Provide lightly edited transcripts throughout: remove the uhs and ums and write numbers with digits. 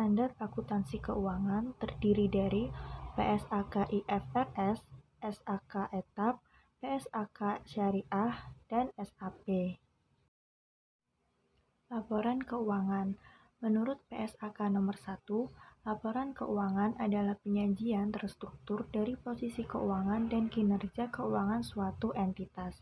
Standar akuntansi keuangan terdiri dari PSAK-IFRS, SAK Etap, PSAK Syariah, dan SAP. Laporan keuangan. Menurut PSAK nomor 1, laporan keuangan adalah penyajian terstruktur dari posisi keuangan dan kinerja keuangan suatu entitas.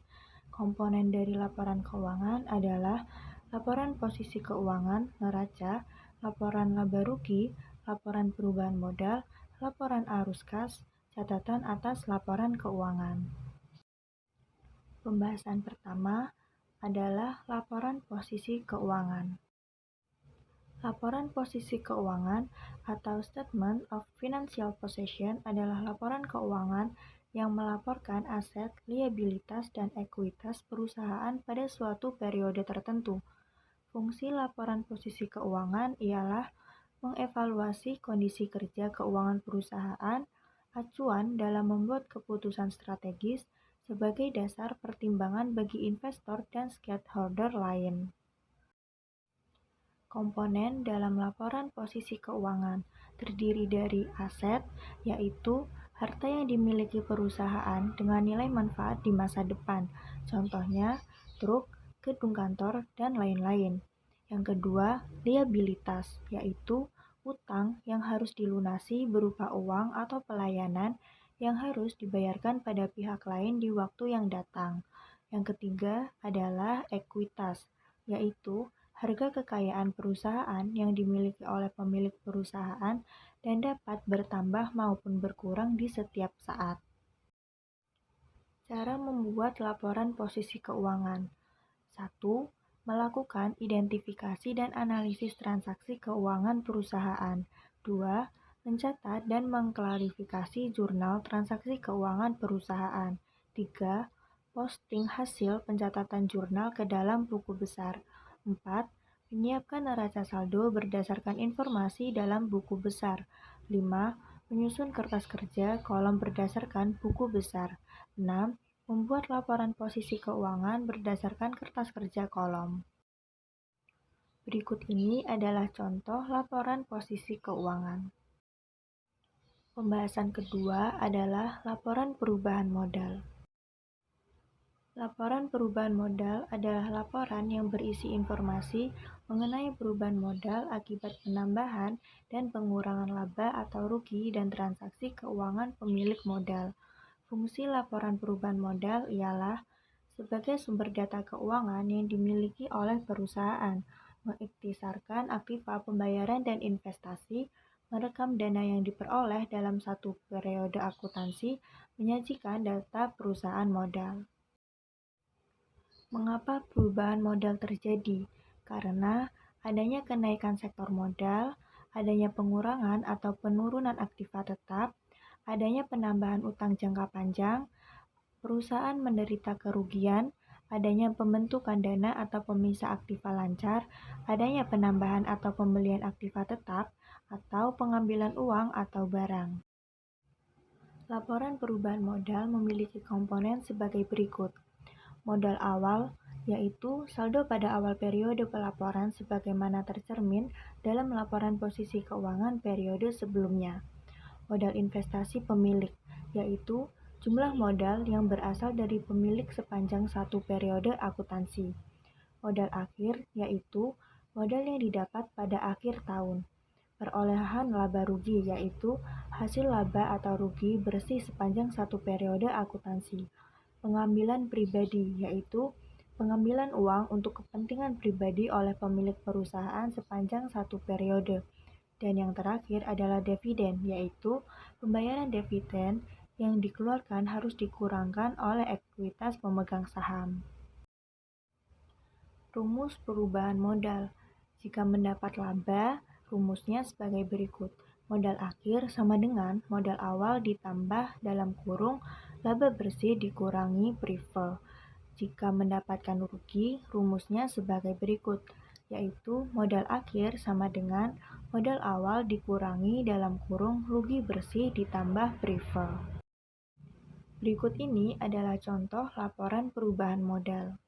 Komponen dari laporan keuangan adalah laporan posisi keuangan, neraca, laporan laba rugi, laporan perubahan modal, laporan arus kas, catatan atas laporan keuangan. Pembahasan pertama adalah laporan posisi keuangan. Laporan posisi keuangan atau Statement of Financial Position adalah laporan keuangan yang melaporkan aset, liabilitas, dan ekuitas perusahaan pada suatu periode tertentu. Fungsi laporan posisi keuangan ialah mengevaluasi kondisi kerja keuangan perusahaan, acuan dalam membuat keputusan strategis, sebagai dasar pertimbangan bagi investor dan stakeholder lain. Komponen dalam laporan posisi keuangan terdiri dari aset, yaitu harta yang dimiliki perusahaan dengan nilai manfaat di masa depan, contohnya truk, gedung kantor, dan lain-lain. Yang kedua, liabilitas, yaitu utang yang harus dilunasi berupa uang atau pelayanan yang harus dibayarkan pada pihak lain di waktu yang datang. Yang ketiga adalah ekuitas, yaitu harga kekayaan perusahaan yang dimiliki oleh pemilik perusahaan dan dapat bertambah maupun berkurang di setiap saat. Cara membuat laporan posisi keuangan. 1. Melakukan identifikasi dan analisis transaksi keuangan perusahaan. 2. Mencatat dan mengklarifikasi jurnal transaksi keuangan perusahaan. 3. Posting hasil pencatatan jurnal ke dalam buku besar. 4. Menyiapkan neraca saldo berdasarkan informasi dalam buku besar. 5. Menyusun kertas kerja kolom berdasarkan buku besar. 6. Membuat laporan posisi keuangan berdasarkan kertas kerja kolom. Berikut ini adalah contoh laporan posisi keuangan. Pembahasan kedua adalah laporan perubahan modal. Laporan perubahan modal adalah laporan yang berisi informasi mengenai perubahan modal akibat penambahan dan pengurangan laba atau rugi dan transaksi keuangan pemilik modal. Fungsi laporan perubahan modal ialah sebagai sumber data keuangan yang dimiliki oleh perusahaan, mengiktisarkan aktiva pembayaran dan investasi, merekam dana yang diperoleh dalam satu periode akuntansi, menyajikan data perusahaan modal. Mengapa perubahan modal terjadi? Karena adanya kenaikan sektor modal, adanya pengurangan atau penurunan aktiva tetap, adanya penambahan utang jangka panjang, perusahaan menderita kerugian, adanya pembentukan dana atau pemisah aktiva lancar, adanya penambahan atau pembelian aktiva tetap, atau pengambilan uang atau barang. Laporan perubahan modal memiliki komponen sebagai berikut. Modal awal, yaitu saldo pada awal periode pelaporan sebagaimana tercermin dalam laporan posisi keuangan periode sebelumnya. Modal investasi pemilik, yaitu jumlah modal yang berasal dari pemilik sepanjang satu periode akuntansi. Modal akhir, yaitu modal yang didapat pada akhir tahun. Perolehan laba rugi, yaitu hasil laba atau rugi bersih sepanjang satu periode akuntansi. Pengambilan pribadi, yaitu pengambilan uang untuk kepentingan pribadi oleh pemilik perusahaan sepanjang satu periode. Dan yang terakhir adalah dividen, yaitu pembayaran dividen yang dikeluarkan harus dikurangkan oleh ekuitas pemegang saham. Rumus perubahan modal. Jika mendapat laba, rumusnya sebagai berikut. Modal akhir sama dengan modal awal ditambah dalam kurung laba bersih dikurangi privilege. Jika mendapatkan rugi, rumusnya sebagai berikut, yaitu modal akhir sama dengan modal awal dikurangi dalam kurung rugi bersih ditambah privilege. Berikut ini adalah contoh laporan perubahan modal.